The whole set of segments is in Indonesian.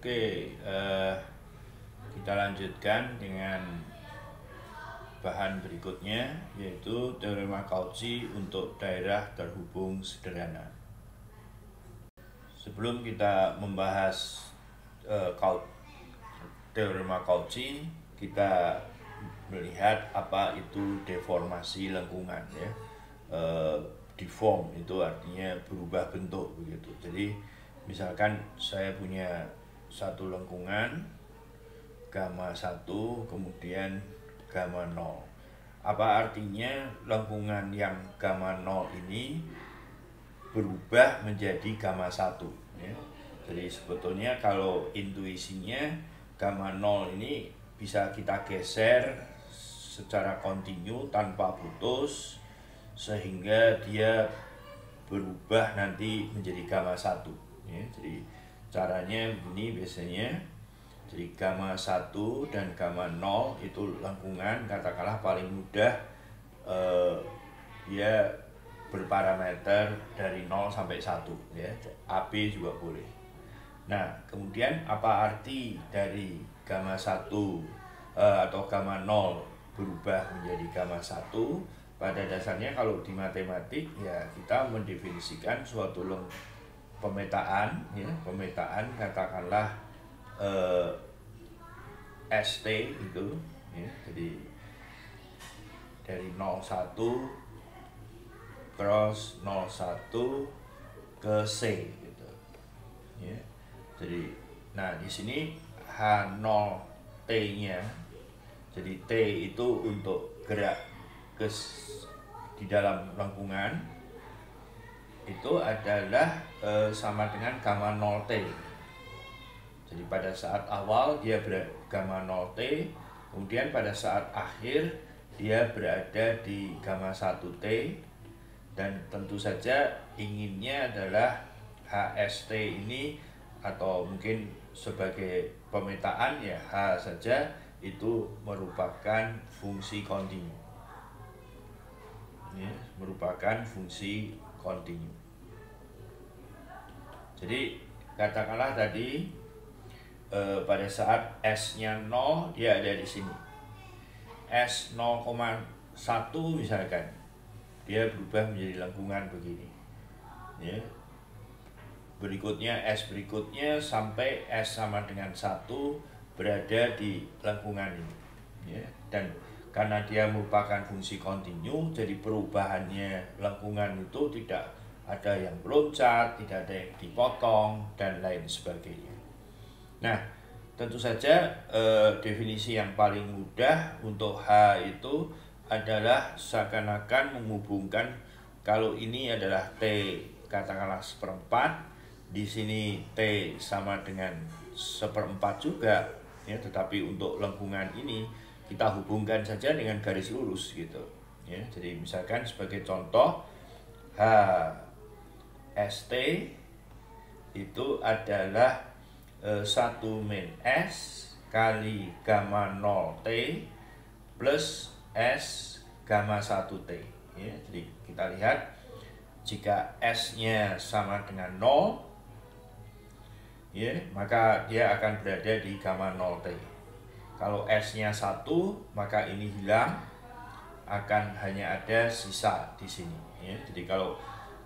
Oke, kita lanjutkan dengan bahan berikutnya, yaitu teorema Cauchy untuk daerah terhubung sederhana. Sebelum kita membahas teorema Cauchy, kita melihat apa itu deformasi lengkungan, ya. Deform itu artinya berubah bentuk begitu. Jadi misalkan saya punya satu lengkungan gamma 1 kemudian gamma 0. Apa artinya lengkungan yang gamma 0 ini berubah menjadi gamma 1, ya. Jadi sebetulnya kalau intuisinya gamma 0 ini bisa kita geser secara kontinu tanpa putus sehingga dia berubah nanti menjadi gamma 1, ya. Jadi caranya begini biasanya. Jadi gamma 1 dan gamma 0 itu lengkungan, katakanlah paling mudah dia berparameter dari 0 sampai 1, ya. AB juga boleh. Nah, kemudian apa arti dari gamma 1 atau gamma 0 berubah menjadi gamma 1? Pada dasarnya kalau di matematik, ya kita mendefinisikan suatu pemetaan, ya, pemetaan katakanlah ST itu, ya. Jadi dari 01 cross 01 ke C gitu, ya. Jadi nah di sini H0T-nya, jadi T itu untuk gerak di dalam lengkungan itu adalah sama dengan gamma 0T. Jadi pada saat awal dia gamma 0T, kemudian pada saat akhir dia berada di gamma 1T, dan tentu saja inginnya adalah HST ini, atau mungkin sebagai pemetaan ya H saja, itu merupakan fungsi kontinu, ya, merupakan fungsi kontinu. Jadi katakanlah tadi pada saat S-nya 0 dia ada di sini. S 0,1 misalkan, dia berubah menjadi lengkungan begini, ya. Berikutnya S berikutnya sampai S sama dengan 1 berada di lengkungan ini, ya. Dan karena dia merupakan fungsi kontinu, jadi perubahannya lengkungan itu tidak ada yang meloncat, tidak ada yang dipotong, dan lain sebagainya. Nah, tentu saja definisi yang paling mudah untuk H itu adalah seakan-akan menghubungkan, kalau ini adalah T katakanlah 1/4, di sini T sama dengan 1/4 juga, ya, tetapi untuk lengkungan ini kita hubungkan saja dengan garis lurus gitu, ya. Jadi misalkan sebagai contoh, HST itu adalah 1 min S kali gamma 0T plus S gamma 1T, ya. Jadi kita lihat, jika S-nya sama dengan 0, ya, maka dia akan berada di gamma 0T. Kalau S-nya 1, maka ini hilang, akan hanya ada sisa di sini, ya. Jadi kalau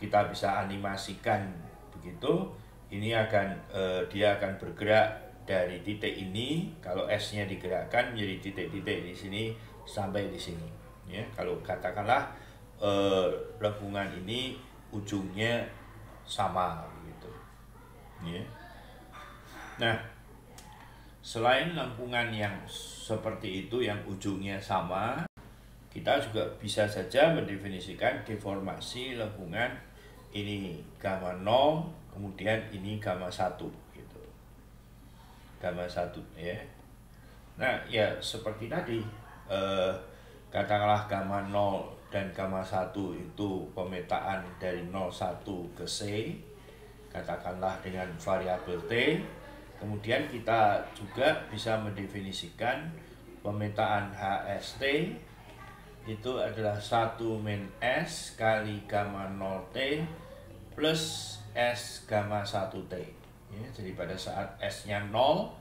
kita bisa animasikan begitu, ini akan dia akan bergerak dari titik ini. Kalau S-nya digerakkan menjadi titik-titik di sini sampai di sini, ya. Kalau katakanlah lengkungan ini ujungnya sama begitu, ya. Nah, selain lengkungan yang seperti itu yang ujungnya sama, kita juga bisa saja mendefinisikan deformasi lengkungan ini gamma 0, kemudian ini gamma 1 gitu. Gamma 1, ya. Nah, ya seperti tadi, katakanlah gamma 0 dan gamma 1 itu pemetaan dari 01 ke C, katakanlah dengan variabel T. Kemudian kita juga bisa mendefinisikan pemetaan HST itu adalah 1 min S kali gamma 0T plus S gamma 1T, Ya, jadi pada saat S-nya 0,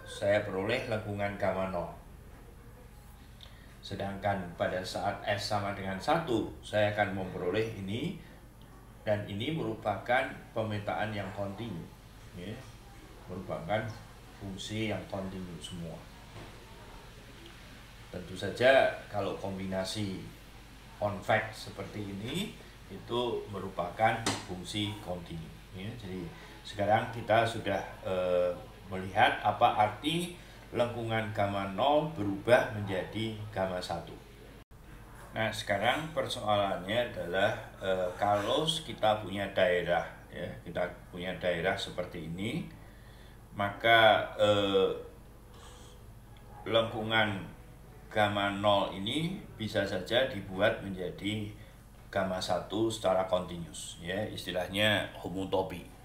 saya peroleh lengkungan gamma 0. Sedangkan pada saat S sama dengan 1, saya akan memperoleh ini, dan ini merupakan pemetaan yang kontinu, ya, merupakan fungsi yang kontinu semua. Tentu saja kalau kombinasi convex seperti ini itu merupakan fungsi kontinu, ya. Jadi sekarang kita sudah melihat apa arti lengkungan gamma 0 berubah menjadi gamma 1. Nah, sekarang persoalannya adalah kalau kita punya daerah, ya, kita punya daerah seperti ini, maka lengkungan gamma 0 ini bisa saja dibuat menjadi gamma 1 secara kontinus, ya, istilahnya homotopi.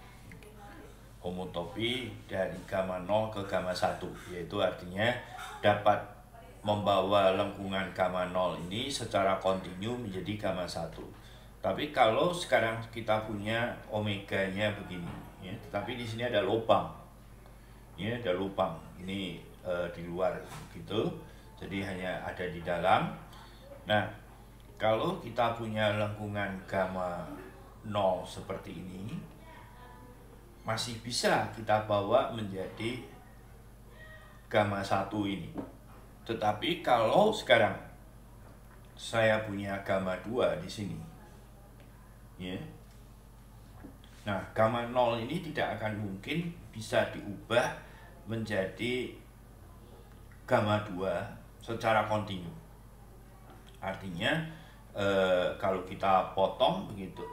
Homotopi dari gamma 0 ke gamma 1, yaitu artinya dapat membawa lengkungan gamma 0 ini secara kontinu menjadi gamma 1. Tapi kalau sekarang kita punya omeganya begini, ya, tetapi di sini ada lubang, ya, ada lubang ini di luar gitu, jadi hanya ada di dalam. Nah, kalau kita punya lengkungan gamma 0 seperti ini, masih bisa kita bawa menjadi gamma 1 ini. Tetapi kalau sekarang saya punya gamma 2 di sini, ya. Nah, gamma 0 ini tidak akan mungkin bisa diubah menjadi gamma 2 secara kontinu. Artinya kalau kita potong begitu,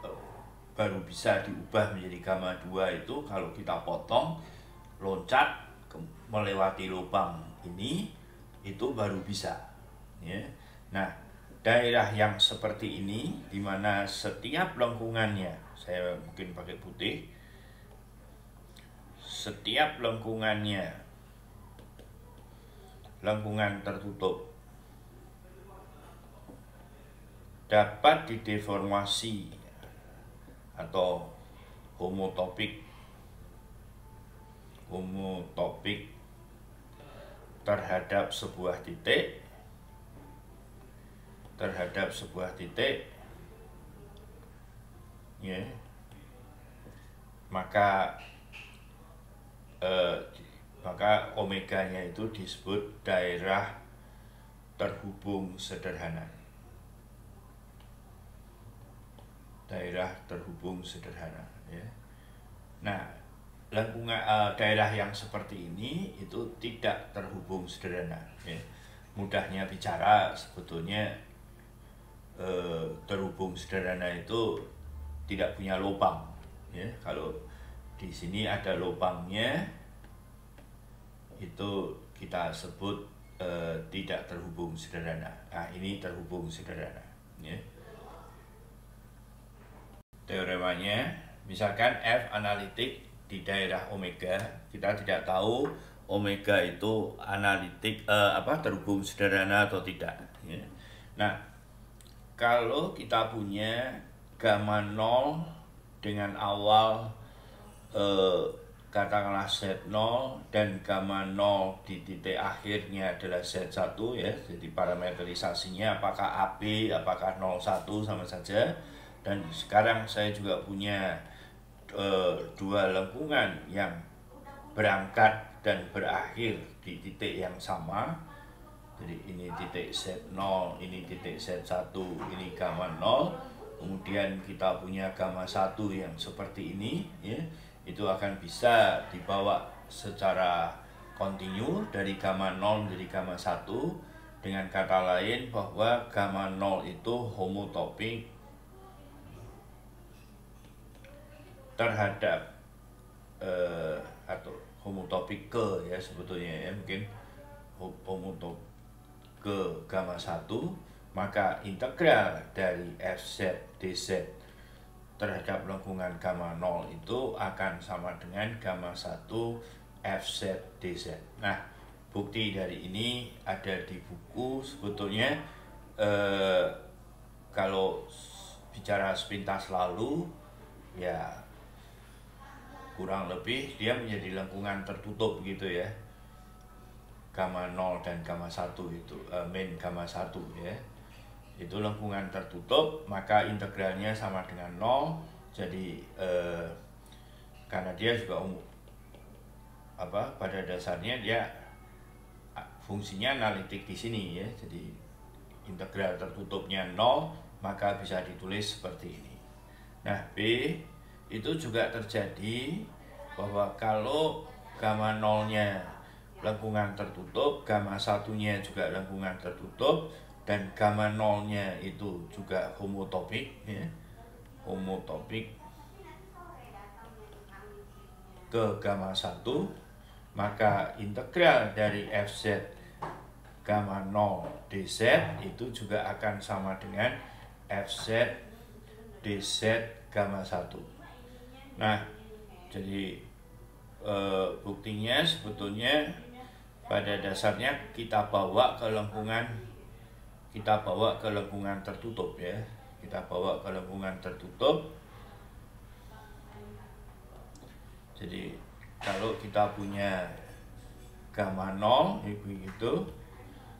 baru bisa diubah menjadi gamma 2 itu kalau kita potong, loncat melewati lubang ini, itu baru bisa, ya. Nah, daerah yang seperti ini di mana setiap lengkungannya, saya mungkin pakai putih, setiap lengkungannya lengkungan tertutup dapat dideformasi atau homotopik terhadap sebuah titik, ya, maka omeganya itu disebut daerah terhubung sederhana. Daerah terhubung sederhana, ya. Nah, lengkungan daerah yang seperti ini itu tidak terhubung sederhana, ya. Mudahnya bicara, sebetulnya terhubung sederhana itu tidak punya lubang, ya. Kalau di sini ada lubangnya, itu kita sebut tidak terhubung sederhana. Nah, ini terhubung sederhana, ya. Teoremanya, misalkan F analitik di daerah omega, kita tidak tahu omega itu analitik terhubung sederhana atau tidak, ya. Nah, kalau kita punya gamma 0 dengan awal katakanlah Z0 dan gamma 0 di titik akhirnya adalah Z1, ya. Jadi parametrisasinya apakah AB, apakah 01 sama saja. Dan sekarang saya juga punya dua lengkungan yang berangkat dan berakhir di titik yang sama. Jadi ini titik Z0, ini titik Z1, ini gamma 0. Kemudian kita punya gamma 1 yang seperti ini, ya. Itu akan bisa dibawa secara kontinu dari gamma 0 menjadi gamma 1. Dengan kata lain bahwa gamma 0 itu homotopik terhadap atau homotopik ke, ya, sebetulnya, ya, mungkin homotopik ke gamma 1, maka integral dari Fz dz terhadap lengkungan gamma 0 itu akan sama dengan gamma 1 Fz dz. Nah, bukti dari ini ada di buku. Sebetulnya kalau bicara sepintas lalu, ya, kurang lebih dia menjadi lengkungan tertutup gitu ya. Gamma 0 dan gamma 1 itu min gamma 1 ya. Itu lengkungan tertutup, maka integralnya sama dengan 0. Jadi karena dia juga pada dasarnya dia fungsinya analitik di sini ya. Jadi integral tertutupnya 0, maka bisa ditulis seperti ini. Nah, B itu juga terjadi bahwa kalau gamma 0-nya lengkungan tertutup, gamma 1-nya juga lengkungan tertutup, dan gamma 0-nya itu juga homotopik ya. Homotopik ke gamma 1, maka integral dari Fz gamma 0 dz itu juga akan sama dengan Fz dz gamma 1. Nah, jadi buktinya sebetulnya pada dasarnya kita bawa ke lengkungan tertutup ya. Kita bawa ke lengkungan tertutup. Jadi kalau kita punya gamma 0 begitu,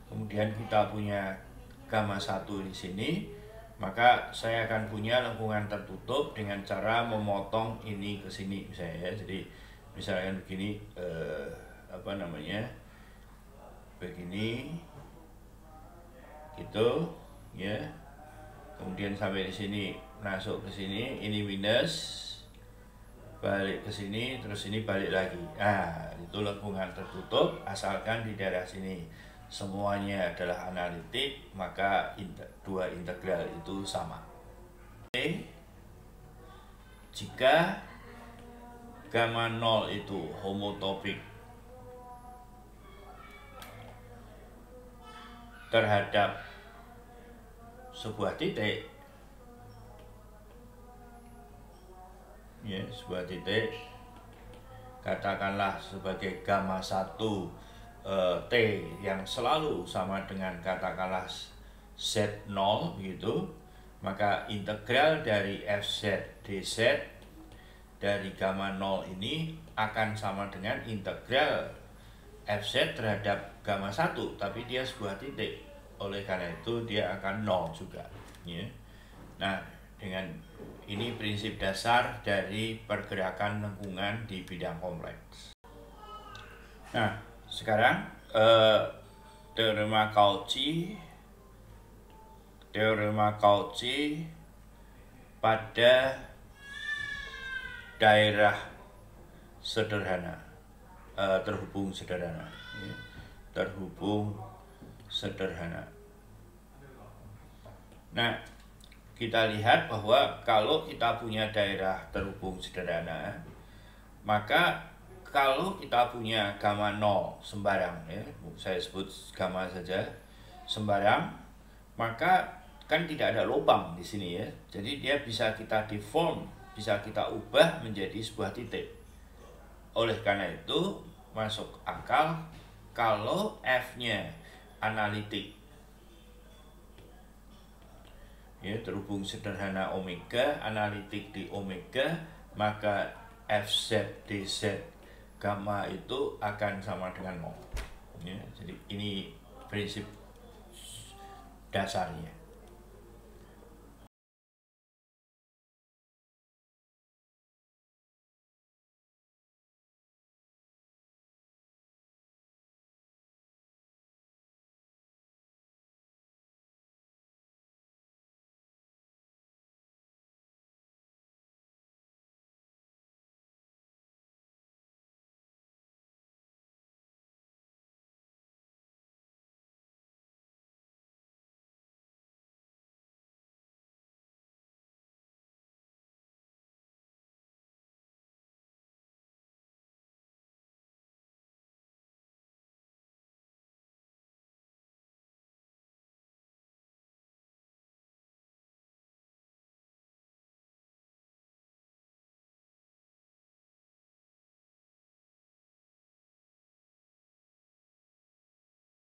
kemudian kita punya gamma 1 di sini, maka saya akan punya lengkungan tertutup dengan cara memotong ini ke sini misalnya ya. Jadi misalnya begini begini gitu ya. Kemudian sampai di sini masuk ke sini, ini minus, balik ke sini, terus ini balik lagi. Nah, itu lengkungan tertutup asalkan di daerah sini semuanya adalah analitik, maka dua integral itu sama. Oke. Jika gamma 0 itu homotopik terhadap sebuah titik ya, sebuah titik katakanlah sebagai gamma 1 T yang selalu sama dengan katakanlah Z0 begitu, maka integral dari Fz dz dari gamma 0 ini akan sama dengan integral Fz terhadap gamma 1, tapi dia sebuah titik, oleh karena itu dia akan 0 juga ya. Nah, dengan ini prinsip dasar dari pergerakan lengkungan di bidang kompleks. Nah, sekarang teorema Cauchy pada daerah sederhana, terhubung sederhana ya. Terhubung sederhana. Nah, kita lihat bahwa kalau kita punya daerah terhubung sederhana, maka kalau kita punya gamma 0 sembarang ya, saya sebut gamma saja sembarang, maka kan tidak ada lubang di sini ya. Jadi dia bisa kita deform, bisa kita ubah menjadi sebuah titik. Oleh karena itu masuk akal kalau F-nya analitik ya, terhubung sederhana omega, analitik di omega, maka Fz dz gamma itu akan sama dengan 0 ya. Jadi ini prinsip dasarnya.